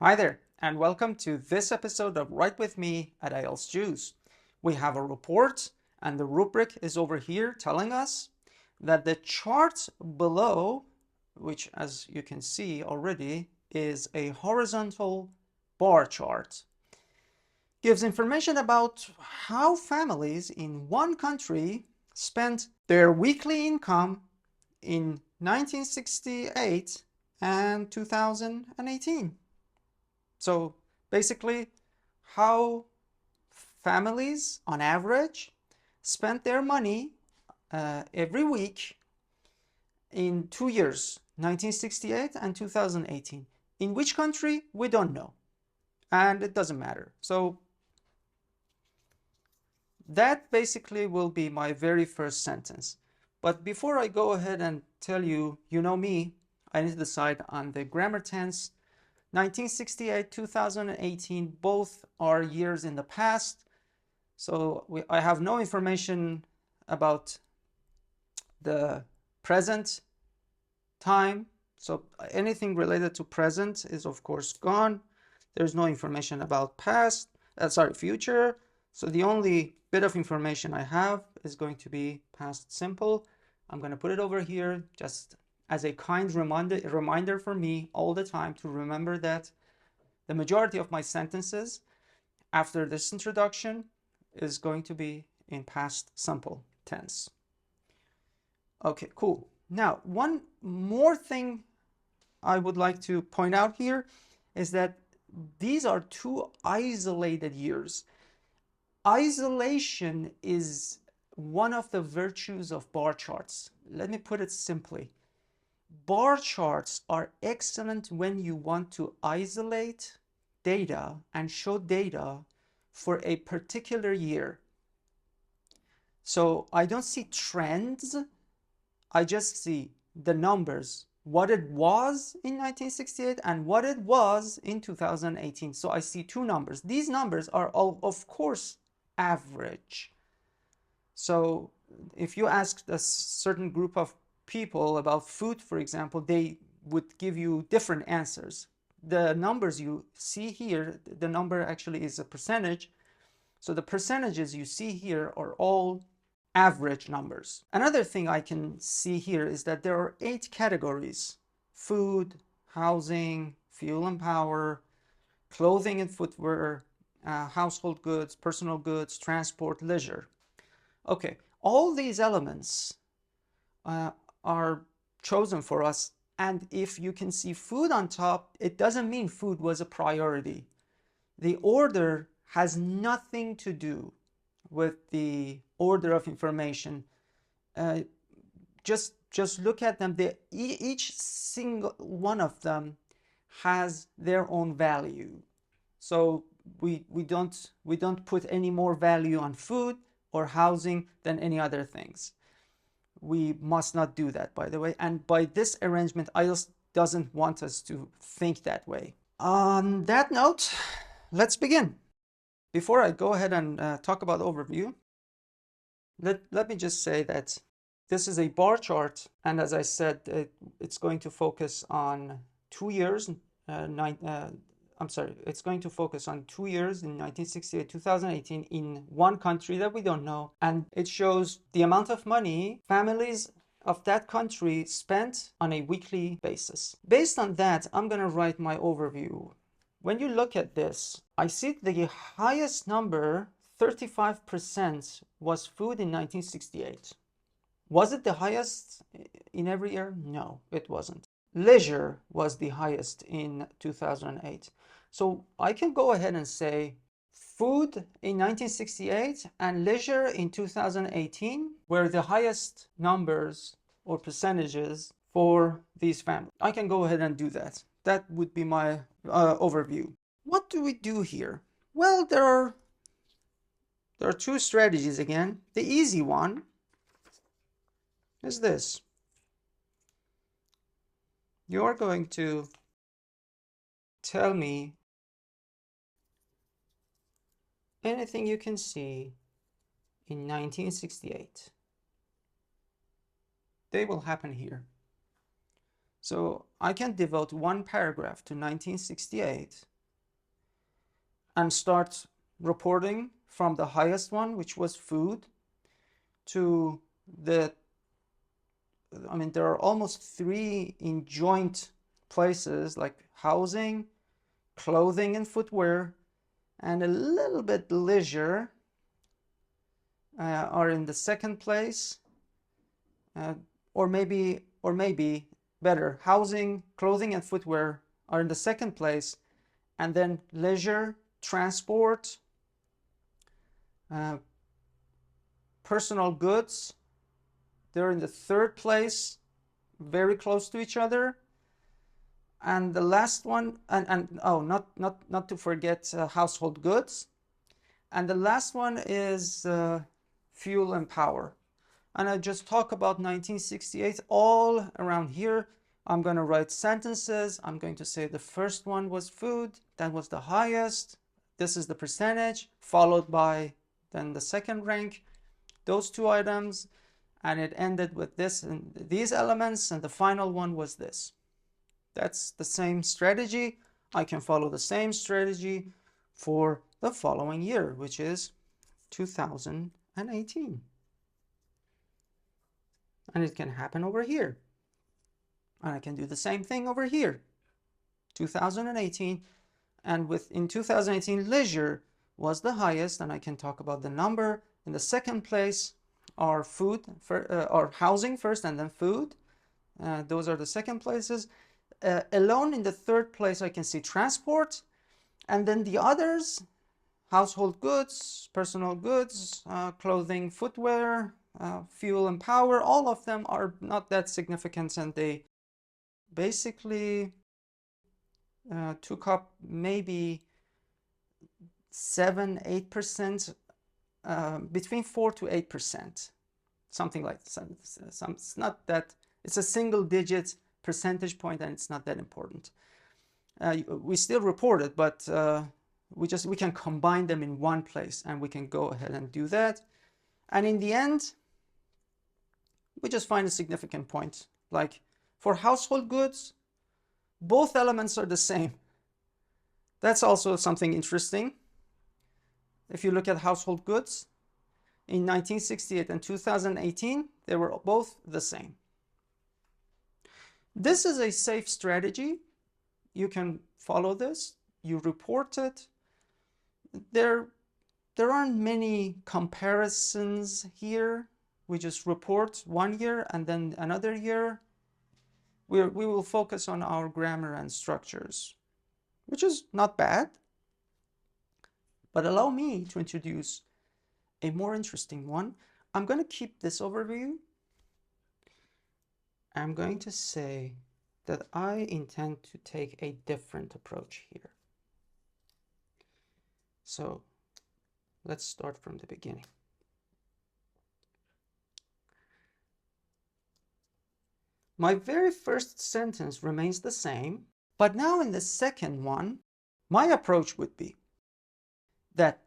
Hi there, and welcome to this episode of Write With Me at IELTS Juice. We have a report, and the rubric is over here telling us that the chart below, which as you can see already, is a horizontal bar chart, gives information about how families in one country spent their weekly income in 1968 and 2018. So basically, how families on average spent their money every week in 2 years, 1968 and 2018. In which country? We don't know. And it doesn't matter. So that basically will be my very first sentence. But before I go ahead and tell you, you know me, I need to decide on the grammar tense. 1968, 2018, both are years in the past. So I have no information about the present time. So anything related to present is of course gone. There's no information about future. So the only bit of information I have is going to be past simple. I'm going to put it over here just as a kind reminder for me all the time to remember that the majority of my sentences after this introduction is going to be in past simple tense. Okay, cool. Now, one more thing I would like to point out here is that these are two isolated years. Isolation is one of the virtues of bar charts. Let me put it simply. Bar charts are excellent when you want to isolate data and show data for a particular year. So I don't see trends. I just see the numbers, what it was in 1968 and what it was in 2018. So I see two numbers. These numbers are all, of course, average. So if you asked a certain group of people about food, for example, they would give you different answers. The numbers you see here, the number actually is a percentage. So the percentages you see here are all average numbers. Another thing I can see here is that there are 8 categories: food, housing, fuel and power, clothing and footwear, household goods, personal goods, transport, leisure. Okay, all these elements are chosen for us, and if you can see food on top, it doesn't mean food was a priority. The order has nothing to do with the order of information. Just look at them. Each single one of them has their own value. So we don't put any more value on food or housing than any other things. We must not do that, by the way. And by this arrangement, IELTS doesn't want us to think that way. On that note, let's begin. Before I go ahead and talk about overview, let me just say that this is a bar chart, and as I said, it's going to focus on 2 years. It's going to focus on 2 years in 1968, 2018 in one country that we don't know, and it shows the amount of money families of that country spent on a weekly basis. Based on that, I'm going to write my overview. When you look at this, I see the highest number, 35%, was food in 1968. Was it the highest in every year? No, it wasn't. Leisure was the highest in 2008. So I can go ahead and say food in 1968 and leisure in 2018 were the highest numbers or percentages for these families. I can go ahead and do that. That would be my overview. What do we do here? Well, there are two strategies again. The easy one is this. You're going to tell me anything you can see in 1968. They will happen here. So I can devote one paragraph to 1968 and start reporting from the highest one, which was food, to the, I mean, there are almost 3 in joint places like housing, clothing and footwear, and a little bit leisure are in the second place, or maybe better, housing, clothing and footwear are in the second place, and then leisure, transport, personal goods, they're in the third place, very close to each other. And the last one, and oh, not to forget household goods. And the last one is fuel and power. And I just talk about 1968 all around here. I'm going to write sentences. I'm going to say the first one was food. That was the highest. This is the percentage, followed by then the second rank, those 2 items. And it ended with this and these elements. And the final one was this. That's the same strategy. I can follow the same strategy for the following year, which is 2018. And it can happen over here. And I can do the same thing over here. 2018. And in 2018, leisure was the highest. And I can talk about the number. In the second place are food, or housing first and then food. Those are the second places. Alone in the third place, I can see transport. And then the others, household goods, personal goods, clothing, footwear, fuel and power, all of them are not that significant, and they basically took up maybe 7-8%, between 4 to 8%, something like that. It's not that, it's a single digit percentage point, and it's not that important. We still report it, but we can combine them in one place, and we can go ahead and do that. And in the end, we just find a significant point. Like for household goods, both elements are the same. That's also something interesting. If you look at household goods, in 1968 and 2018, they were both the same. This is a safe strategy. You can follow this. You report it. There aren't many comparisons here. We just report 1 year and then another year. We will focus on our grammar and structures, which is not bad. But allow me to introduce a more interesting one. I'm going to keep this overview. I'm going to say that I intend to take a different approach here. So let's start from the beginning. My very first sentence remains the same, but now in the second one, my approach would be that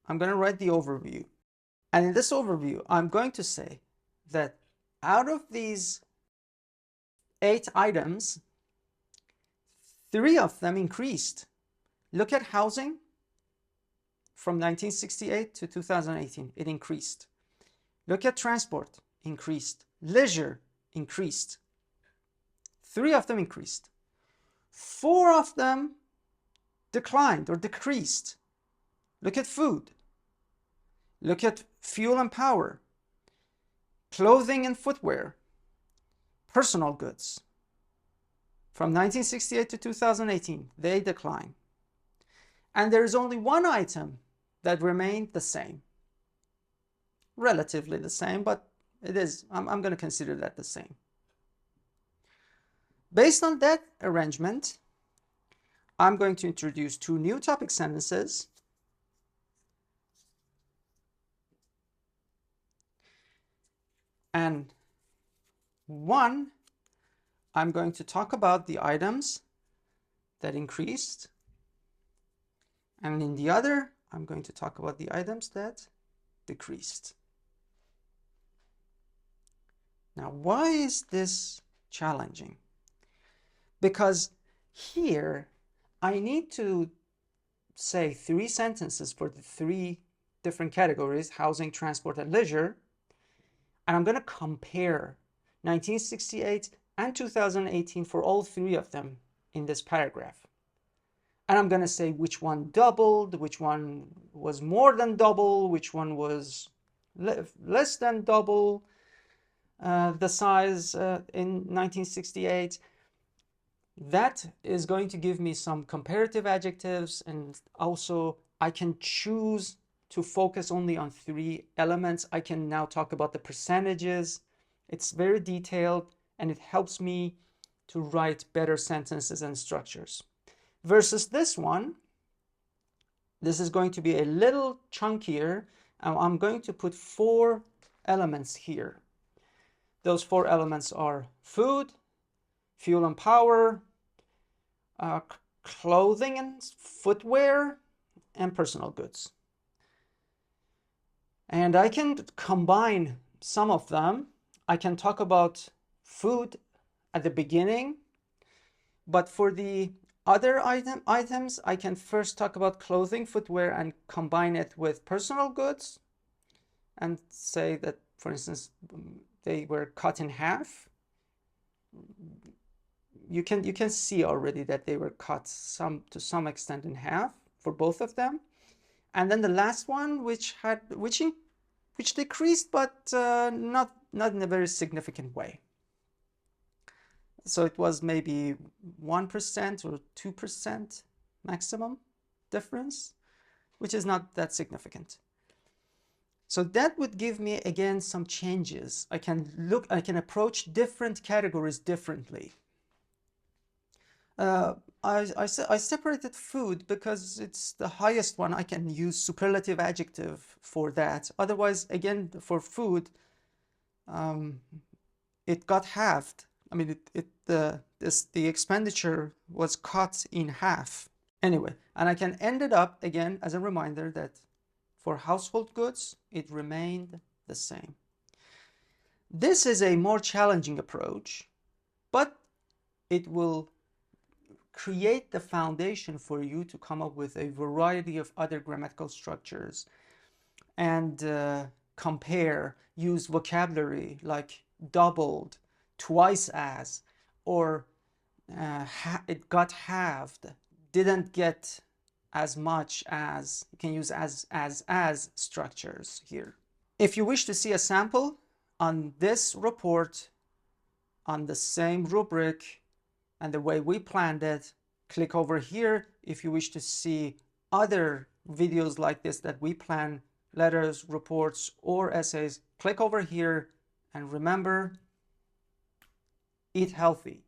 I'm going to write the overview. And in this overview, I'm going to say that out of these 8 items, 3 of them increased. Look at housing from 1968 to 2018, it increased. Look at transport, increased. Leisure, increased. 3 of them increased. 4 of them declined or decreased. Look at food. Look at fuel and power, clothing and footwear, personal goods. From 1968 to 2018, they decline. And there is only 1 item that remained the same. Relatively the same, but it is, I'm going to consider that the same. Based on that arrangement, I'm going to introduce 2 new topic sentences. And one, I'm going to talk about the items that increased. And in the other, I'm going to talk about the items that decreased. Now, why is this challenging? Because here, I need to say 3 sentences for the 3 different categories, housing, transport, and leisure, and I'm going to compare 1968 and 2018 for all 3 of them in this paragraph. And I'm going to say which one doubled, which one was more than double, which one was less than double the size in 1968. That is going to give me some comparative adjectives, and also I can choose to focus only on 3 elements. I can now talk about the percentages. It's very detailed, and it helps me to write better sentences and structures. Versus this one, this is going to be a little chunkier, and I'm going to put 4 elements here. Those 4 elements are food, fuel and power, clothing and footwear, and personal goods. And I can combine some of them. I can talk about food at the beginning, but for the other items, I can first talk about clothing, footwear, and combine it with personal goods, and say that, for instance, they were cut in half. You can see already that they were cut to some extent in half for both of them. And then the last one, which decreased, but not in a very significant way. So it was maybe 1% or 2% maximum difference, which is not that significant. So that would give me, again, some changes. I can approach different categories differently. I separated food because it's the highest one. I can use superlative adjective for that. Otherwise, again, for food, it got halved. I mean, the expenditure was cut in half. Anyway, and I can end it up again as a reminder that for household goods, it remained the same. This is a more challenging approach, but it will create the foundation for you to come up with a variety of other grammatical structures and compare, use vocabulary like doubled, twice as, or it got halved, didn't get as much as. You can use as structures here. If you wish to see a sample on this report, on the same rubric and the way we planned it, click over here. If you wish to see other videos like this that we plan, letters, reports, or essays, click over here. And remember, eat healthy.